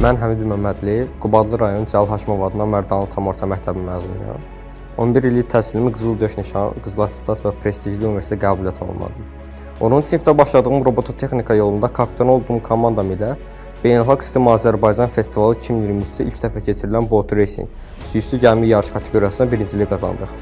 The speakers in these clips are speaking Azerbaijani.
Mən Həmid Məmmədli, Qubadlı rayon Cəlal Haşimov adına Mərdanlı tam orta məktəbi məzunuyam. 11 illik təhsilimi Qızıl Döş nişan, Qızıl Attestat və prestijli universitet qəbul tamamladım. 10-cu sinifdə başladığım robototexnika yolunda kapitan olduğum komandam ilə Beynəlxalq Sistem Azərbaycan Festivalı 2023-də ilk dəfə keçirilən Boat Racing süyüstü gəmi yarışı kateqoriyasında birincilik qazandıq.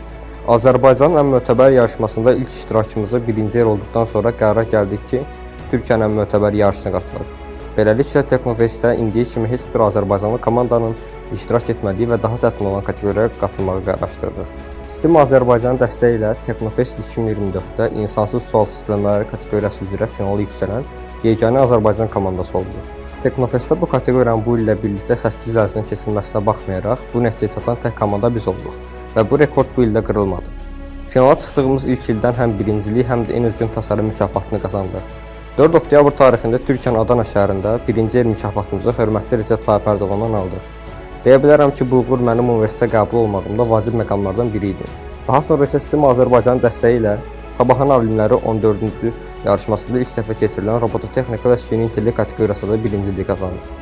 Azərbaycanın ən mötəbər yarışmasında ilk iştirakımızda birinci yer olduqdan sonra qərar gəldik ki, Türkiyənin ən mötəbər yarışına qatılaq. Beləliklə, Teknofestdə indiyə kimi heç bir Azərbaycanlı komandanın iştirak etmədiyi və daha çətin olan kateqoriyaya qatılmağı qərarlaşdırdıq. Sistem Azərbaycanın dəstəyi ilə Teknofest 2024-də insansız sual sistemləri kateqoriyası üzrə finala yüksələn yeganə Azərbaycan komandası oldu. Teknofestdə bu kateqoriyanın bu illə birlikdə 8 ərzinin keçirilməsinə baxmayaraq, bu nəticəyə çatan tək komanda biz olduq və bu rekord bu ildə qırılmadı. Finala çıxdığımız ilk ildən həm birinciliyi, həm də en özgün tasarım mükafatını qazandıq. 4 oktyabr tarixində Türkiyənin Adana şəhərində birinci yer mükafatımızı hörmətli Recep Tayyip Erdoğandan aldıq. Deyə bilərəm ki, bu uğur mənim universitetə qəbul olmağımda vacib məqamlardan biri idi. Daha sonra isə Sistem Azərbaycanın dəstəyi ilə Sabahın alimləri 14-cü yarışmasında ilk dəfə keçirilən robototexnika və süni intellekt kateqoriyasında birinciliyi qazandıq.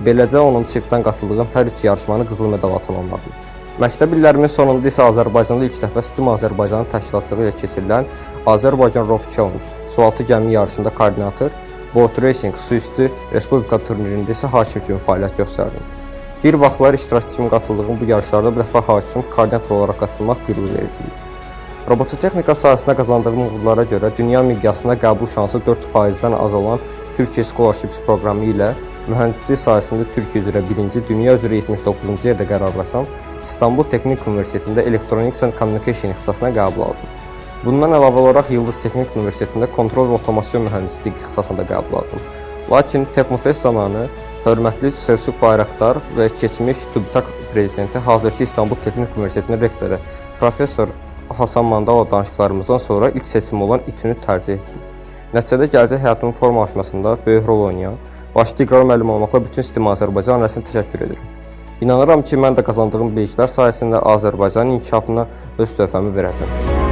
Beləcə 10-cu sinifdən qatıldığım hər 3 yarışmanı qızıl medala tamamladım. Məktəb illərimin sonunda isə Azərbaycanda ilk dəfə Sistem Azərbaycanın təşkilatçılığı ilə keçirilən Azərbaycan Rov Challenge sualtı gəmi yarışında koordinator, Boat Racing suüstü Respublika turnirində isə hakim kimi fəaliyyət göstərdim. Bir vaxtlar iştirakçı kimi qatıldığım bu yarışlarda bu dəfə hakim, koordinator olaraq qatılmaq qürur vericiydi. Robototexnika sahəsində qazandığım uğurlara görə dünya miqyasında qəbul şansı 4%-dən az olan Türkiyə Scholarships proqramı ilə mühəndislik sahəsində Türkiyə üzrə birinci, dünya üzrə 79-cu yerdə qərarlaşan İstanbul Teknik Universitetində Electronics and Communication ixtisasına qəbul aldım. Bundan əlavə olaraq Yıldız Teknik Universitetində kontrol və otomasyon mühəndisliyi ixtisasında qəbul aldım. Lakin Teknofest zamanı hörmətli Selçuk Bayraqdar və keçmiş TÜBİTAK prezidenti, hazırki İstanbul Teknik Universitetinin rektoru Professor Hasan Mandalov danışıqlarımızdan sonra ilk seçimi olan İTÜ-nü tərcih etdim. Nəticədə gələcək həyatımın formalaşmasında böyük rol oynayan, başda iqrar müəllim olmaqla bütün Sistem Azərbaycan ailəsinə təşəkkür edirəm. İnanıram ki, mən də qazandığım biliklər sayəsində Azərbaycanın inkişafına öz töhfəmi verəcəm.